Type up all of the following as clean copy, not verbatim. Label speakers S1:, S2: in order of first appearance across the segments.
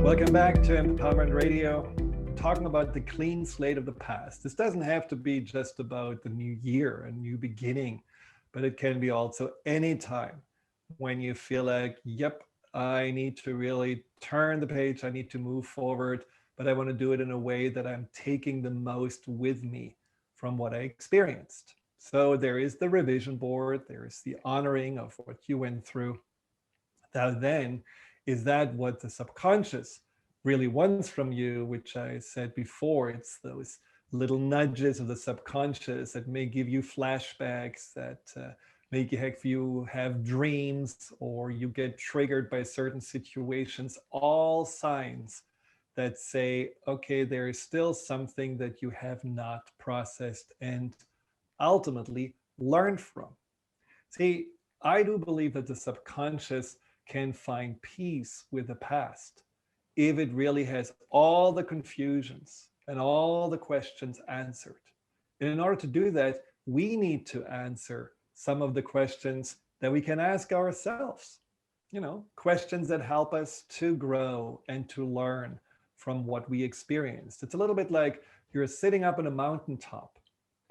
S1: Welcome back to Empowerment Radio. Talking about the clean slate of the past. This doesn't have to be just about the new year, a new beginning, but it can be also any time when you feel like, yep, I need to really turn the page, I need to move forward, but I want to do it in a way that I'm taking the most with me from what I experienced. So there is the revision board, there is the honoring of what you went through. Now then, is that what the subconscious really wants from you, which I said before? It's those little nudges of the subconscious that may give you flashbacks, that make you have dreams, or you get triggered by certain situations, all signs that say, okay, there is still something that you have not processed and ultimately learned from. See, I do believe that the subconscious can find peace with the past if it really has all the confusions and all the questions answered. And in order to do that, we need to answer some of the questions that we can ask ourselves. Questions that help us to grow and to learn from what we experienced. It's a little bit like you're sitting up on a mountaintop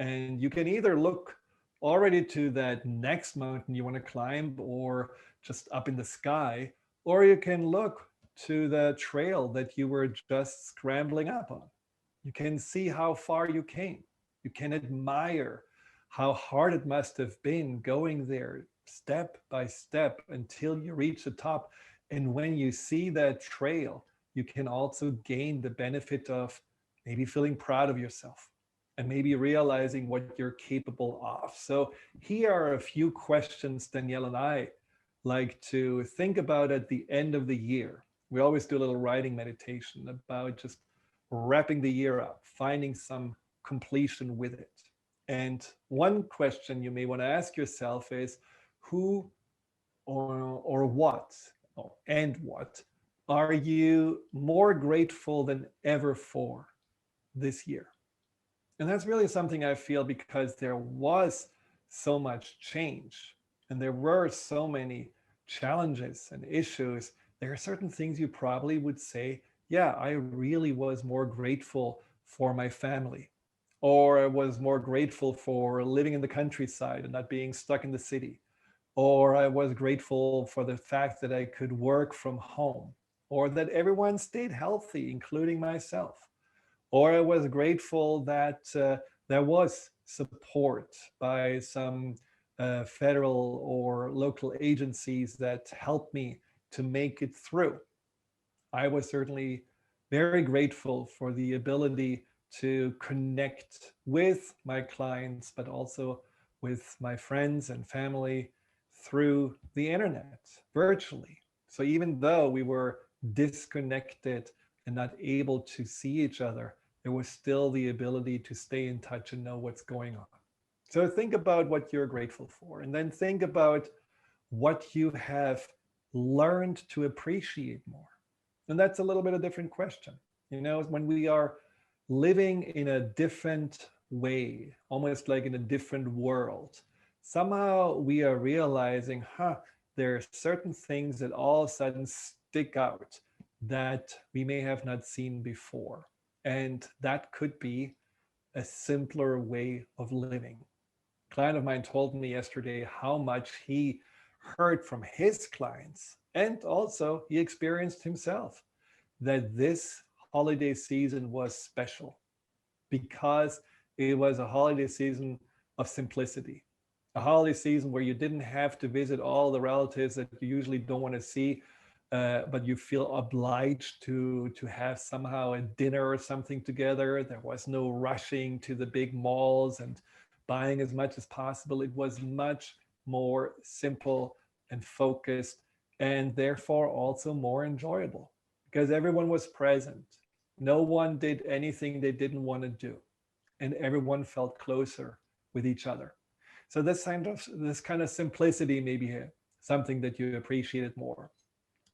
S1: and you can either look already to that next mountain you want to climb or just up in the sky, or you can look to the trail that you were just scrambling up on. You can see how far you came. You can admire how hard it must have been going there step by step until you reach the top. And when you see that trail, you can also gain the benefit of maybe feeling proud of yourself and maybe realizing what you're capable of. So here are a few questions Danielle and I like to think about at the end of the year. We always do a little writing meditation about just wrapping the year up, finding some completion with it. And one question you may want to ask yourself is, who or what, and what are you more grateful than ever for this year? And that's really something I feel, because there was so much change and there were so many challenges and issues. There are certain things you probably would say, yeah, I really was more grateful for my family, or I was more grateful for living in the countryside and not being stuck in the city, or I was grateful for the fact that I could work from home, or that everyone stayed healthy, including myself. Or I was grateful that there was support by some federal or local agencies that helped me to make it through. I was certainly very grateful for the ability to connect with my clients, but also with my friends and family through the internet, virtually. So even though we were disconnected and not able to see each other, there was still the ability to stay in touch and know what's going on. So think about what you're grateful for, and then think about what you have learned to appreciate more. And that's a little bit of a different question. When we are living in a different way, almost like in a different world, somehow we are realizing, there are certain things that all of a sudden stick out that we may have not seen before. And that could be a simpler way of living. A client of mine told me yesterday how much he heard from his clients, and also he experienced himself, that this holiday season was special because it was a holiday season of simplicity, a holiday season where you didn't have to visit all the relatives that you usually don't want to see, but you feel obliged to have somehow a dinner or something together. There was no rushing to the big malls and buying as much as possible. It was much more simple and focused, and therefore also more enjoyable, because everyone was present. No one did anything they didn't want to do, and everyone felt closer with each other. So this kind of simplicity may be something that you appreciated more.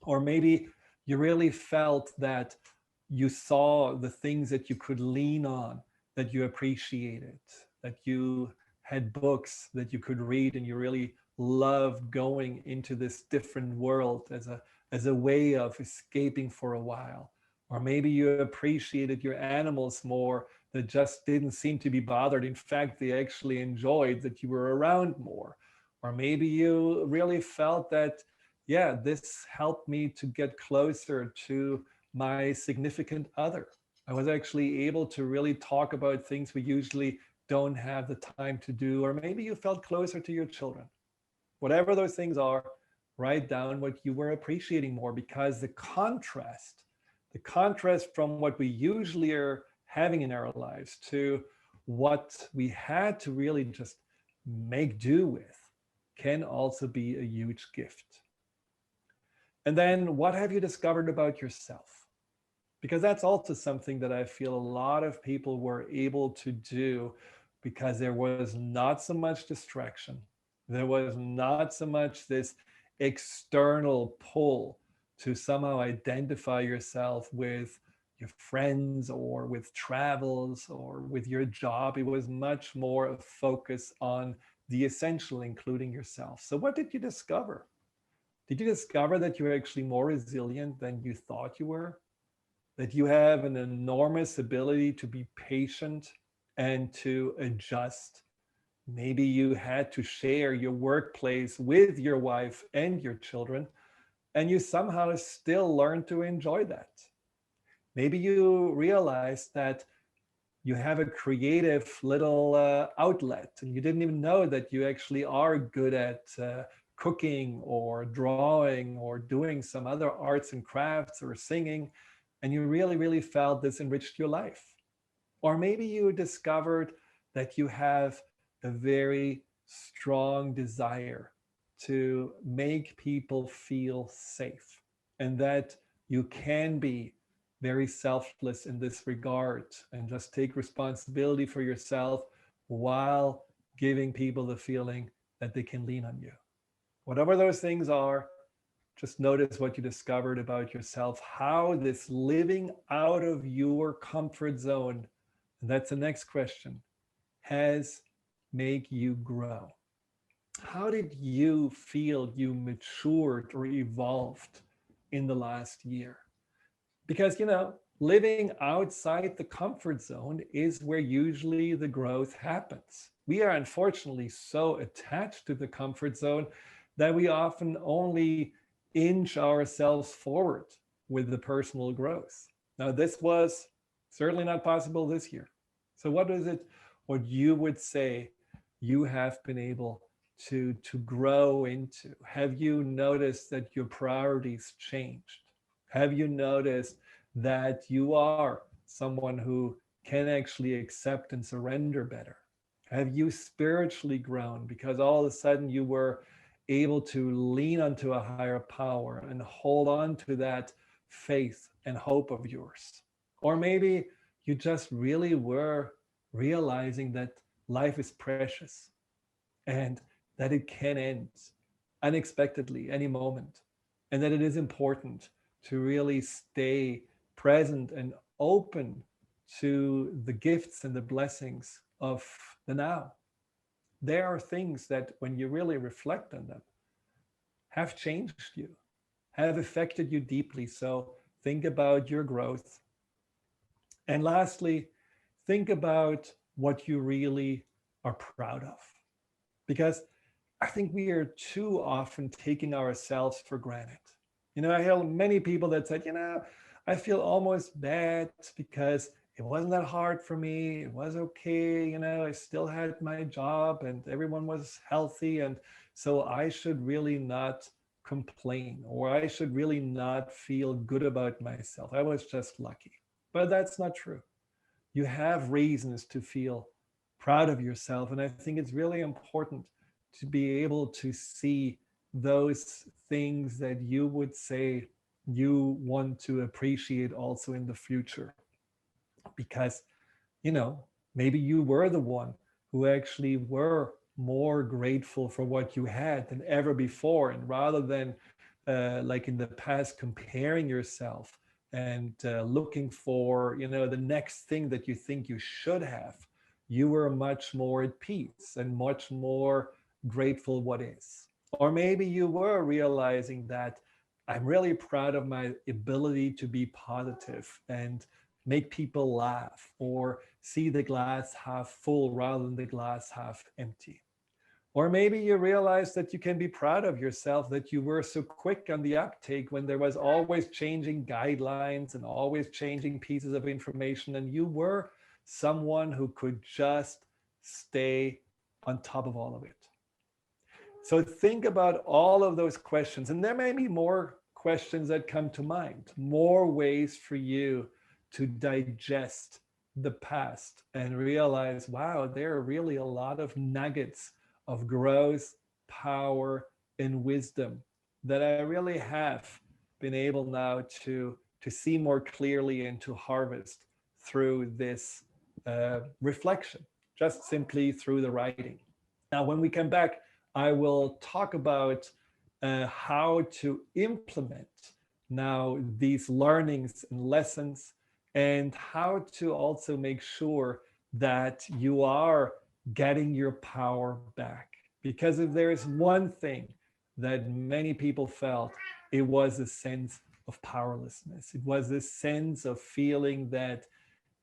S1: Or maybe you really felt that you saw the things that you could lean on, that you appreciated, that you had books that you could read, and you really loved going into this different world as a as a way of escaping for a while. Or maybe you appreciated your animals more that just didn't seem to be bothered. In fact, they actually enjoyed that you were around more. Or maybe you really felt that, yeah, this helped me to get closer to my significant other. I was actually able to really talk about things we usually don't have the time to do. Or maybe you felt closer to your children. Whatever those things are, write down what you were appreciating more, because the contrast from what we usually are having in our lives to what we had to really just make do with can also be a huge gift. And then what have you discovered about yourself? Because that's also something that I feel a lot of people were able to do because there was not so much distraction. There was not so much this external pull to somehow identify yourself with your friends or with travels or with your job. It was much more a focus on the essential, including yourself. So, what did you discover? Did you discover that you're actually more resilient than you thought you were? That you have an enormous ability to be patient and to adjust? Maybe you had to share your workplace with your wife and your children, and you somehow still learn to enjoy that. Maybe you realize that you have a creative little outlet and you didn't even know that you actually are good at cooking or drawing or doing some other arts and crafts or singing, and you really, really felt this enriched your life. Or maybe you discovered that you have a very strong desire to make people feel safe, and that you can be very selfless in this regard and just take responsibility for yourself while giving people the feeling that they can lean on you. Whatever those things are, just notice what you discovered about yourself, how this living out of your comfort zone, and that's the next question, has made you grow. How did you feel you matured or evolved in the last year? Because, living outside the comfort zone is where usually the growth happens. We are unfortunately so attached to the comfort zone that we often only inch ourselves forward with the personal growth. Now, this was certainly not possible this year. So what is it, what you would say you have been able to grow into? Have you noticed that your priorities changed? Have you noticed that you are someone who can actually accept and surrender better? Have you spiritually grown because all of a sudden you were able to lean onto a higher power and hold on to that faith and hope of yours? Or maybe you just really were realizing that life is precious and that it can end unexpectedly any moment, and that it is important to really stay present and open to the gifts and the blessings of the now. There are things that, when you really reflect on them, have changed you, have affected you deeply. So think about your growth. And lastly, think about what you really are proud of. Because I think we are too often taking ourselves for granted. I hear many people that said, I feel almost bad because it wasn't that hard for me. It was okay. I still had my job and everyone was healthy. And so I should really not complain, or I should really not feel good about myself. I was just lucky. But that's not true. You have reasons to feel proud of yourself. And I think it's really important to be able to see those things that you would say you want to appreciate also in the future. Because, maybe you were the one who actually were more grateful for what you had than ever before. And rather than like in the past, comparing yourself and looking for, the next thing that you think you should have, you were much more at peace and much more grateful what is. Or maybe you were realizing that I'm really proud of my ability to be positive and make people laugh, or see the glass half full rather than the glass half empty. Or maybe you realize that you can be proud of yourself, that you were so quick on the uptake when there was always changing guidelines and always changing pieces of information, and you were someone who could just stay on top of all of it. So think about all of those questions, and there may be more questions that come to mind, more ways for you to digest the past and realize, wow, there are really a lot of nuggets of growth, power, and wisdom that I really have been able now to see more clearly and to harvest through this reflection, just simply through the writing. Now, when we come back, I will talk about how to implement now these learnings and lessons, and how to also make sure that you are getting your power back. Because if there's one thing that many people felt, it was a sense of powerlessness. It was a sense of feeling that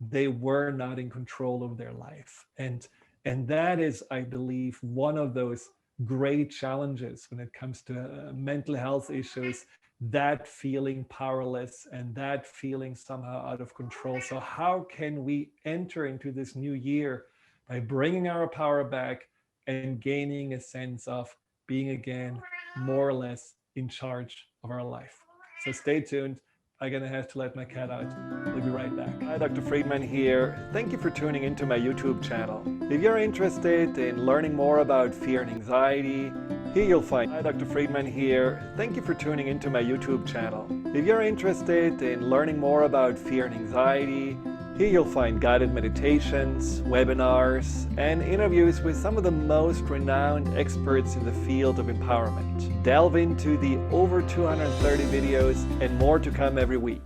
S1: they were not in control of their life. And that is, I believe, one of those great challenges when it comes to mental health issues, that feeling powerless and that feeling somehow out of control. So how can we enter into this new year by bringing our power back and gaining a sense of being again more or less in charge of our life? So stay tuned. I'm going to have to let my cat out. We'll be right back. Hi, Dr. Friedemann here. Thank you for tuning into my YouTube channel. If you're interested in learning more about fear and anxiety, here you'll find. Hi, Dr. Friedemann here. Thank you for tuning into my YouTube channel. If you're interested in learning more about fear and anxiety, here you'll find guided meditations, webinars, and interviews with some of the most renowned experts in the field of empowerment. Delve into the over 230 videos and more to come every week.